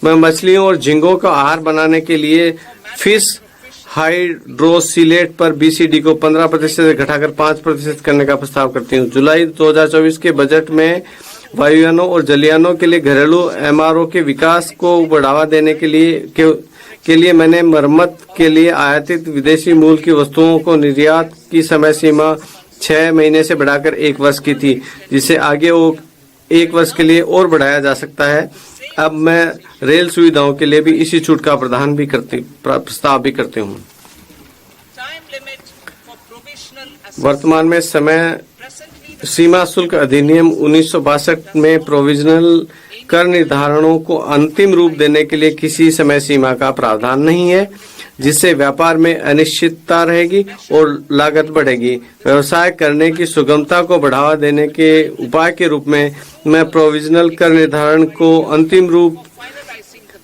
मैं मछलियों और झींगों का आहार बनाने के लिए फिश हाइड्रोसिलेट पर बीसीडी को 15% से घटाकर 5% करने का प्रस्ताव करती हूँ। जुलाई 2024 के बजट में वायुयानों और जलयानों के लिए घरेलू एमआरओ के विकास को बढ़ावा देने के लिए मैंने मरम्मत के लिए आयातित विदेशी मूल की वस्तुओं को निर्यात की समय सीमा 6 महीने से बढ़ाकर 1 वर्ष की थी, जिसे आगे 1 वर्ष के लिए और बढ़ाया जा सकता है। अब मैं रेल सुविधाओं के लिए भी इसी छूट का प्रस्ताव भी करते हूँ। वर्तमान में समय सीमा शुल्क अधिनियम 1962 में प्रोविजनल कर निर्धारणों को अंतिम रूप देने के लिए किसी समय सीमा का प्रावधान नहीं है, जिससे व्यापार में अनिश्चितता रहेगी और लागत बढ़ेगी। व्यवसाय करने की सुगमता को बढ़ावा देने के उपाय के रूप में मैं प्रोविजनल कर निर्धारण को अंतिम रूप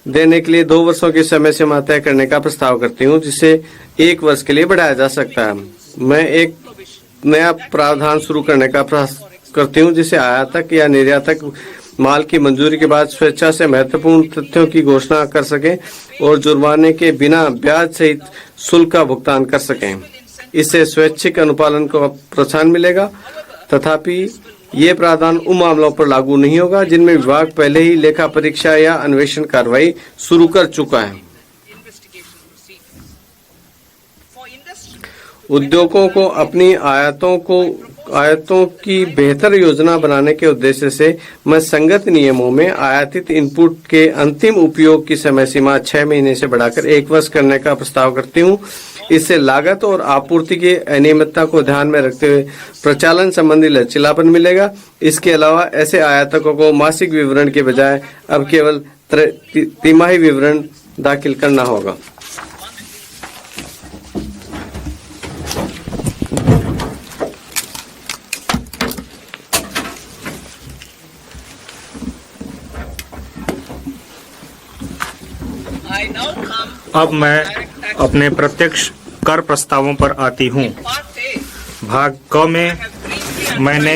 देने के लिए 2 वर्षों की समय सीमा तय करने का प्रस्ताव करती हूँ, जिसे 1 वर्ष के लिए बढ़ाया जा सकता है। मैं एक नया प्रावधान शुरू करने का प्रयास करती हूँ, जिसे आयातक या निर्यातक माल की मंजूरी के बाद स्वेच्छा से महत्वपूर्ण तथ्यों की घोषणा कर सकें और जुर्माने के बिना ब्याज सहित शुल्क का भुगतान कर सकें। इससे स्वैच्छिक अनुपालन को प्रोत्साहन मिलेगा। तथापि ये प्रावधान उन मामलों पर लागू नहीं होगा जिनमें विभाग पहले ही लेखा परीक्षा या अन्वेषण कार्रवाई शुरू कर चुका है। उद्योगों को अपनी आयातों की बेहतर योजना बनाने के उद्देश्य से मैं संगत नियमों में आयातित इनपुट के अंतिम उपयोग की समय सीमा 6 महीने से बढ़ाकर 1 वर्ष करने का प्रस्ताव करती हूँ। इससे लागत और आपूर्ति की अनियमितता को ध्यान में रखते हुए प्रचालन संबंधी लचीलापन मिलेगा। इसके अलावा ऐसे आयातकों को मासिक विवरण के बजाय अब केवल तिमाही विवरण दाखिल करना होगा। अब मैं अपने प्रत्यक्ष कर प्रस्तावों पर आती हूँ। भाग क में मैंने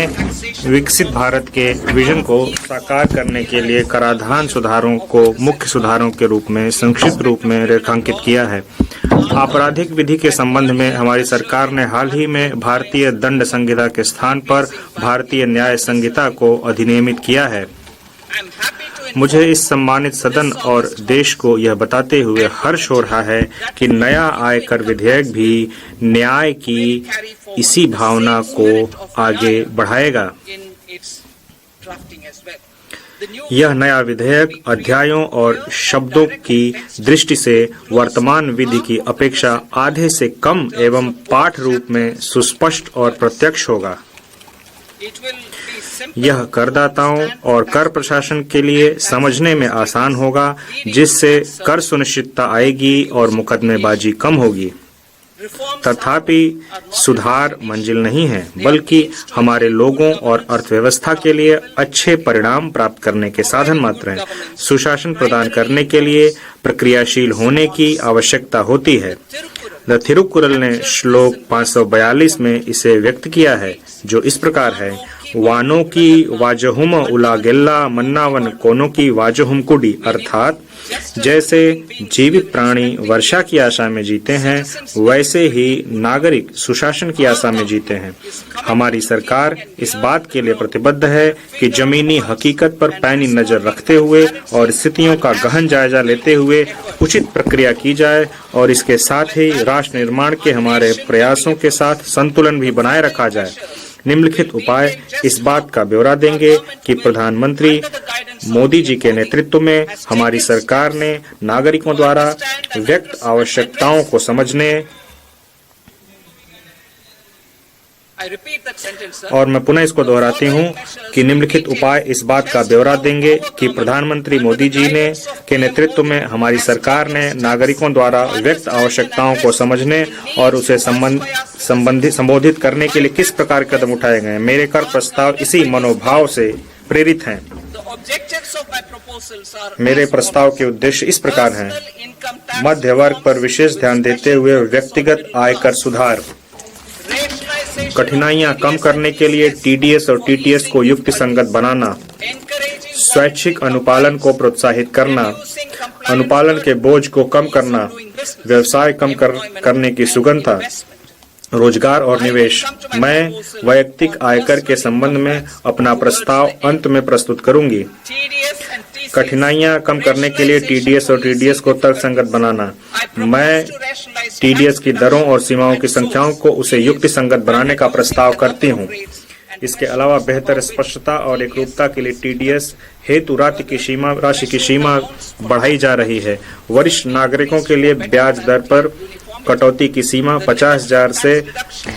विकसित भारत के विजन को साकार करने के लिए कराधान सुधारों को मुख्य सुधारों के रूप में संक्षिप्त रूप में रेखांकित किया है। आपराधिक विधि के संबंध में हमारी सरकार ने हाल ही में भारतीय दंड संहिता के स्थान पर भारतीय न्याय संहिता को अधिनियमित किया है। मुझे इस सम्मानित सदन और देश को यह बताते हुए हर्ष हो रहा है कि नया आयकर विधेयक भी न्याय की इसी भावना को आगे बढ़ाएगा। यह नया विधेयक अध्यायों और शब्दों की दृष्टि से वर्तमान विधि की अपेक्षा आधे से कम एवं पाठ रूप में सुस्पष्ट और प्रत्यक्ष होगा। यह करदाताओं और कर प्रशासन के लिए समझने में आसान होगा, जिससे कर सुनिश्चितता आएगी और मुकदमेबाजी कम होगी। तथापि सुधार मंजिल नहीं है, बल्कि हमारे लोगों और अर्थव्यवस्था के लिए अच्छे परिणाम प्राप्त करने के साधन मात्र हैं। सुशासन प्रदान करने के लिए प्रक्रियाशील होने की आवश्यकता होती है। द थिरुकुरल ने श्लोक 542 में इसे व्यक्त किया है, जो इस प्रकार है: वानों की वाजहुम उलागेल्ला मन्नावन कोनों की वाजहुम कुडी। अर्थात जैसे जीवित प्राणी वर्षा की आशा में जीते हैं, वैसे ही नागरिक सुशासन की आशा में जीते हैं। हमारी सरकार इस बात के लिए प्रतिबद्ध है कि जमीनी हकीकत पर पैनी नजर रखते हुए और स्थितियों का गहन जायजा लेते हुए उचित प्रक्रिया की जाए और इसके साथ ही राष्ट्र निर्माण के हमारे प्रयासों के साथ संतुलन भी बनाए रखा जाए। निम्नलिखित उपाय इस बात का ब्यौरा देंगे कि प्रधानमंत्री मोदी जी के नेतृत्व में हमारी सरकार ने नागरिकों द्वारा व्यक्त आवश्यकताओं को समझने और मैं पुनः इसको दोहराती हूँ कि निम्नलिखित उपाय इस बात का ब्यौरा देंगे कि प्रधानमंत्री मोदी जी ने के नेतृत्व में हमारी सरकार ने नागरिकों द्वारा व्यक्त आवश्यकताओं को समझने और उसे संबोधित करने के लिए किस प्रकार के कदम उठाए गए। मेरे कर प्रस्ताव इसी मनोभाव से प्रेरित हैं। मेरे प्रस्ताव के उद्देश्य इस प्रकार हैं: मध्य वर्ग पर विशेष ध्यान देते हुए व्यक्तिगत आयकर सुधार, कठिनाइयां कम करने के लिए टीडीएस और टीटीएस को युक्तिसंगत बनाना, स्वैच्छिक अनुपालन को प्रोत्साहित करना, अनुपालन के बोझ को कम करना, व्यवसाय कम करने की सुगमता, रोजगार और निवेश। मैं वैयक्तिक आयकर के संबंध में अपना प्रस्ताव अंत में प्रस्तुत करूंगी। कठिनाइयां कम करने के लिए टीडीएस और टीडीएस को तर्कसंगत बनाना। मैं टीडीएस की दरों और सीमाओं की संख्याओं को उसे युक्ति संगत बनाने का प्रस्ताव करती हूँ। इसके अलावा बेहतर स्पष्टता और एकरूपता के लिए टीडीएस हेतु राशि की सीमा बढ़ाई जा रही है। वरिष्ठ नागरिकों के लिए ब्याज दर पर कटौती की सीमा 50,000 से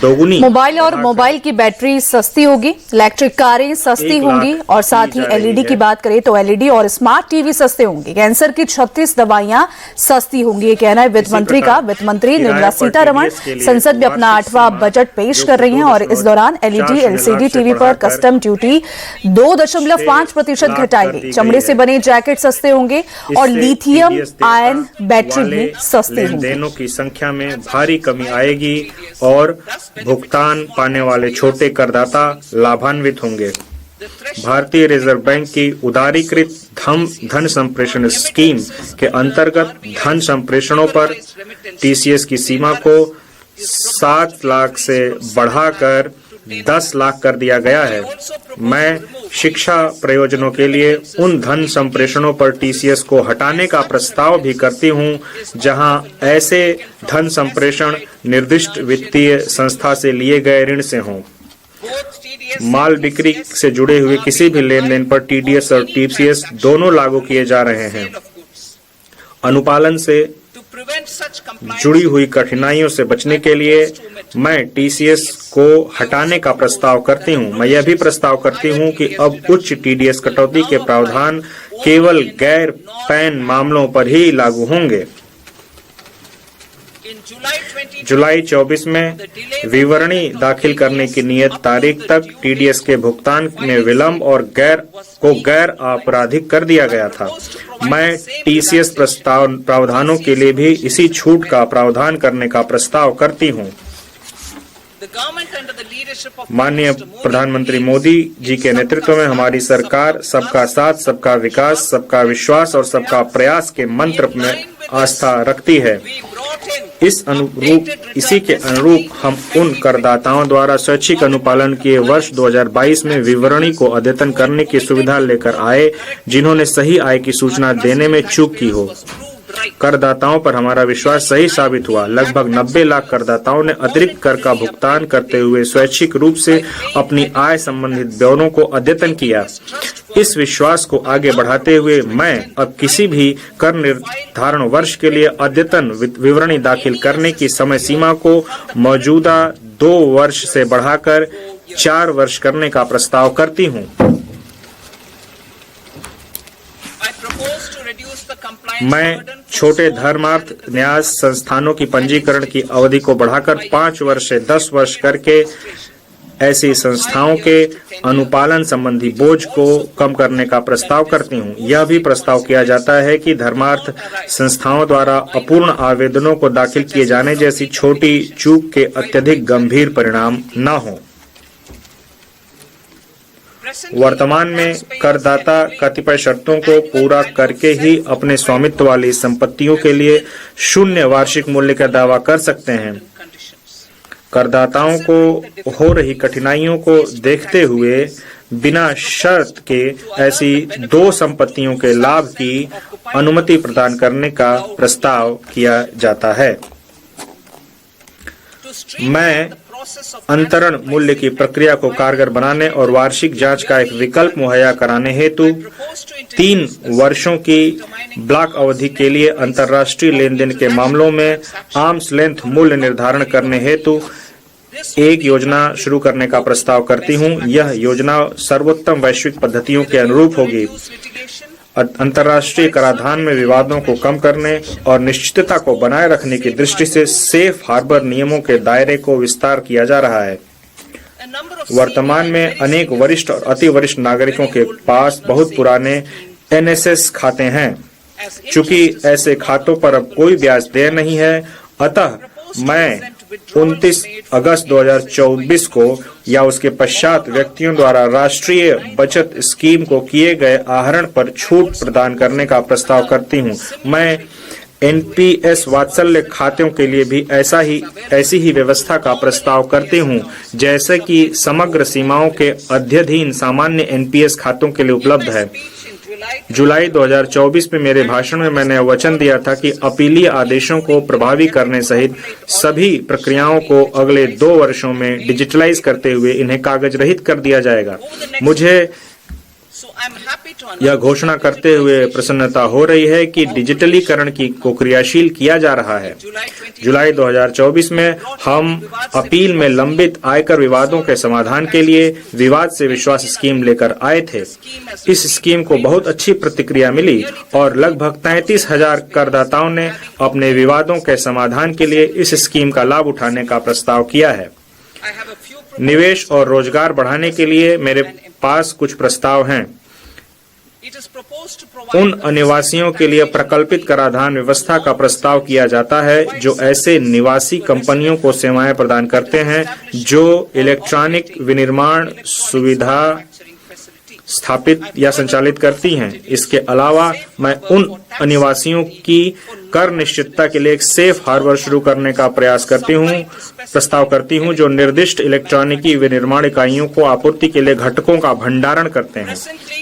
दोगुनी। मोबाइल की बैटरी सस्ती होगी, इलेक्ट्रिक कारें सस्ती होंगी और साथ ही एलईडी की बात करें तो एलईडी और स्मार्ट टीवी सस्ते होंगे। कैंसर की 36 दवाइयां सस्ती होंगी, ये कहना है वित्त मंत्री का। वित्त मंत्री निर्मला सीतारमण संसद में अपना 8वां बजट पेश कर रही हैं और इस दौरान एलईडी एलसीडी टीवी पर कस्टम ड्यूटी 2.5% घटाई गई। चमड़े से बने जैकेट सस्ते होंगे और लिथियम आयन बैटरी भी सस्ती होंगी। की संख्या में भारी कमी आएगी और भुगतान पाने वाले छोटे करदाता लाभान्वित होंगे। भारतीय रिजर्व बैंक की उदारीकृत धन संप्रेषण स्कीम के अंतर्गत धन संप्रेषणों पर टीसीएस की सीमा को 7 लाख से बढ़ाकर 10 लाख कर दिया गया है। मैं शिक्षा प्रयोजनों के लिए उन धन संप्रेषणों पर टीसीएस को हटाने का प्रस्ताव भी करती हूं जहां ऐसे धन संप्रेषण निर्दिष्ट वित्तीय संस्था से लिए गए ऋण से हों। माल बिक्री से जुड़े हुए किसी भी लेन देन पर टीडीएस और टीसीएस दोनों लागू किए जा रहे हैं। अनुपालन से जुड़ी हुई कठिनाइयों से बचने के लिए मैं टीसीएस को हटाने का प्रस्ताव करती हूं। मैं यह भी प्रस्ताव करती हूं कि अब उच्च टीडीएस कटौती के प्रावधान केवल गैर पैन मामलों पर ही लागू होंगे। जुलाई 24 में विवरणी दाखिल करने की नियत तारीख तक टीडीएस के भुगतान में विलंब और गैर आपराधिक कर दिया गया था। मैं टीसीएस प्रावधानों के लिए भी इसी छूट का प्रावधान करने का प्रस्ताव करती हूं। माननीय प्रधानमंत्री मोदी जी के नेतृत्व में हमारी सरकार सबका साथ, सबका विकास, सबका विश्वास और सबका प्रयास के मंत्र में आस्था रखती है। इसी के अनुरूप हम उन करदाताओं द्वारा स्वैच्छिक अनुपालन किए वर्ष 2022 में विवरणी को अद्यतन करने की सुविधा लेकर आए जिन्होंने सही आय की सूचना देने में चूक की हो। करदाताओं पर हमारा विश्वास सही साबित हुआ। लगभग 90 लाख करदाताओं ने अतिरिक्त कर का भुगतान करते हुए स्वैच्छिक रूप से अपनी आय संबंधित ब्यौरों को अद्यतन किया। इस विश्वास को आगे बढ़ाते हुए मैं अब किसी भी कर निर्धारण वर्ष के लिए अद्यतन विवरणी दाखिल करने की समय सीमा को मौजूदा 2 वर्ष से बढ़ाकर 4 वर्ष करने का प्रस्ताव करती हूँ। मैं छोटे धर्मार्थ न्यास संस्थानों की पंजीकरण की अवधि को बढ़ाकर 5 वर्ष से 10 वर्ष करके ऐसी संस्थाओं के अनुपालन संबंधी बोझ को कम करने का प्रस्ताव करती हूँ। यह भी प्रस्ताव किया जाता है कि धर्मार्थ संस्थाओं द्वारा अपूर्ण आवेदनों को दाखिल किए जाने जैसी छोटी चूक के अत्यधिक गंभीर परिणाम न हो। वर्तमान में करदाता कतिपय शर्तों को पूरा करके ही अपने स्वामित्व वाली संपत्तियों के लिए 0 वार्षिक मूल्य का दावा कर सकते हैं। करदाताओं को हो रही कठिनाइयों को देखते हुए बिना शर्त के ऐसी 2 संपत्तियों के लाभ की अनुमति प्रदान करने का प्रस्ताव किया जाता है। मैं अंतरण मूल्य की प्रक्रिया को कारगर बनाने और वार्षिक जांच का एक विकल्प मुहैया कराने हेतु 3 वर्षों की ब्लॉक अवधि के लिए अंतर्राष्ट्रीय लेन देन के मामलों में आर्म्स लेंथ मूल्य निर्धारण करने हेतु एक योजना शुरू करने का प्रस्ताव करती हूं। यह योजना सर्वोत्तम वैश्विक पद्धतियों के अनुरूप होगी। अंतर्राष्ट्रीय कराधान में विवादों को कम करने और निश्चितता को बनाए रखने की दृष्टि से सेफ हार्बर नियमों के दायरे को विस्तार किया जा रहा है। वर्तमान में अनेक वरिष्ठ और अति वरिष्ठ नागरिकों के पास बहुत पुराने एनएसएस खाते हैं। चूंकि ऐसे खातों पर अब कोई ब्याज देय नहीं है, अतः मैं 29 अगस्त 2024 को या उसके पश्चात व्यक्तियों द्वारा राष्ट्रीय बचत स्कीम को किए गए आहरण पर छूट प्रदान करने का प्रस्ताव करती हूं। मैं एनपीएस वात्सल्य खातों के लिए भी ऐसी ही व्यवस्था का प्रस्ताव करती हूं, जैसे कि समग्र सीमाओं के अध्ययन सामान्य एनपीएस खातों के लिए उपलब्ध है। जुलाई 2024 में मेरे भाषण में मैंने वचन दिया था कि अपीलीय आदेशों को प्रभावी करने सहित सभी प्रक्रियाओं को अगले 2 वर्षों में डिजिटलाइज करते हुए इन्हें कागज रहित कर दिया जाएगा। मुझे यह घोषणा करते हुए प्रसन्नता हो रही है कि डिजिटलीकरण को क्रियाशील किया जा रहा है। जुलाई 2024 में हम अपील में लंबित आयकर विवादों के समाधान के लिए विवाद से विश्वास स्कीम लेकर आए थे। इस स्कीम को बहुत अच्छी प्रतिक्रिया मिली और लगभग 33,000 करदाताओं ने अपने विवादों के समाधान के लिए इस स्कीम का लाभ उठाने का प्रस्ताव किया है। निवेश और रोजगार बढ़ाने के लिए मेरे पास कुछ प्रस्ताव हैं। उन अनिवासियों के लिए प्रकल्पित कराधान व्यवस्था का प्रस्ताव किया जाता है जो ऐसे निवासी कंपनियों को सेवाएं प्रदान करते हैं जो इलेक्ट्रॉनिक विनिर्माण सुविधा स्थापित या संचालित करती हैं। इसके अलावा मैं उन अनिवासियों की कर निश्चितता के लिए एक सेफ हार्बर शुरू करने का प्रस्ताव करती हूं जो निर्दिष्ट इलेक्ट्रॉनिकी विनिर्माण इकाइयों को आपूर्ति के लिए घटकों का भंडारण करते हैं।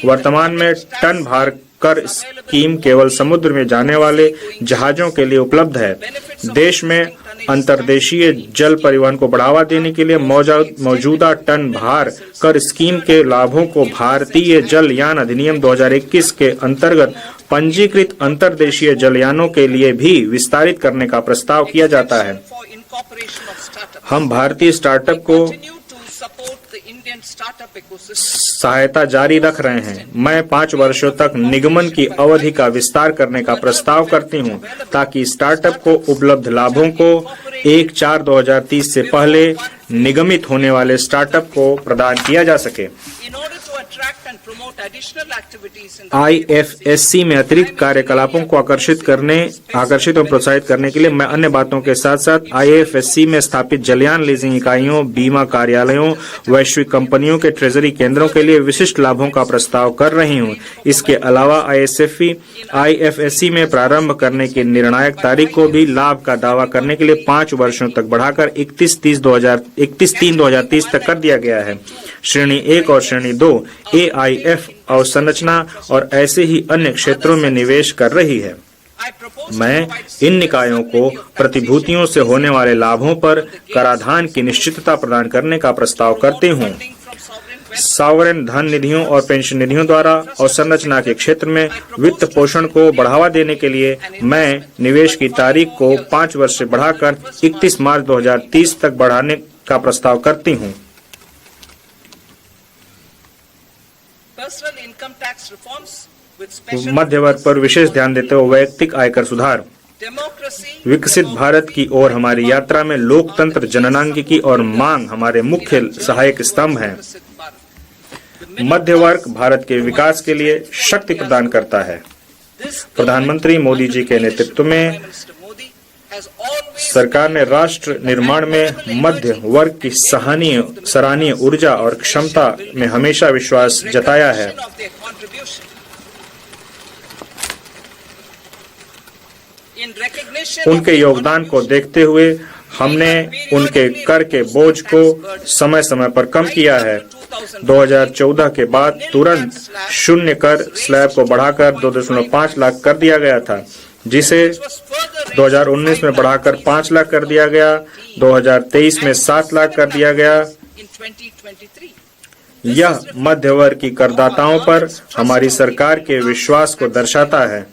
वर्तमान में टन भार कर स्कीम केवल समुद्र में जाने वाले जहाजों के लिए उपलब्ध है। देश में अंतर्देशीय जल परिवहन को बढ़ावा देने के लिए मौजूदा टन भार कर स्कीम के लाभों को भारतीय जलयान अधिनियम 2021 के अंतर्गत पंजीकृत अंतर्देशीय जलयानों के लिए भी विस्तारित करने का प्रस्ताव किया जाता है। हम भारतीय स्टार्टअप को सहायता जारी रख रहे हैं। मैं 5 वर्षों तक निगमन की अवधि का विस्तार करने का प्रस्ताव करती हूं ताकि स्टार्टअप को उपलब्ध लाभों को 1/4/2030 से पहले निगमित होने वाले स्टार्टअप को प्रदान किया जा सके। आईएफएससी में अतिरिक्त कार्यकलापों को आकर्षित और प्रोत्साहित करने के लिए मैं अन्य बातों के साथ साथ आईएफएससी में स्थापित जलयान लीजिंग इकाइयों, बीमा कार्यालयों, वैश्विक कंपनियों के ट्रेजरी केंद्रों के लिए विशिष्ट लाभों का प्रस्ताव कर रही हूं। इसके अलावा आईएफएससी में प्रारंभ करने की निर्णायक तारीख को भी लाभ का दावा करने के लिए 5 वर्षों तक बढ़ाकर 31/3/2030 तक कर दिया गया है। श्रेणी 1 और श्रेणी 2 एआईएफ अवसंरचना और ऐसे ही अन्य क्षेत्रों में निवेश कर रही है। मैं इन निकायों को प्रतिभूतियों से होने वाले लाभों पर कराधान की निश्चितता प्रदान करने का प्रस्ताव करती हूँ। सॉवरेन धन निधियों और पेंशन निधियों द्वारा अवसंरचना के क्षेत्र में वित्त पोषण को बढ़ावा देने के लिए मैं निवेश की तारीख को 5 वर्ष से बढ़ाकर 31 मार्च 2030 तक बढ़ाने का प्रस्ताव करती हूँ। मध्य वर्ग पर विशेष ध्यान देते हुए वैयक्तिक आयकर सुधार। विकसित भारत की ओर हमारी यात्रा में लोकतंत्र, जननांगिकी और मांग हमारे मुख्य सहायक स्तंभ हैं। मध्य वर्ग भारत के विकास के लिए शक्ति प्रदान करता है। प्रधानमंत्री मोदी जी के नेतृत्व में सरकार ने राष्ट्र निर्माण में मध्य वर्ग की सराहनीय ऊर्जा और क्षमता में हमेशा विश्वास जताया है। उनके योगदान को देखते हुए हमने उनके कर के बोझ को समय समय पर कम किया है। 2014 के बाद तुरंत शून्य कर स्लैब को बढ़ाकर 2.5 लाख कर दिया गया था, जिसे 2019 में बढ़ाकर 5 लाख कर दिया गया, 2023 में 7 लाख कर दिया गया। यह मध्य वर्ग की करदाताओं पर हमारी सरकार के विश्वास को दर्शाता है।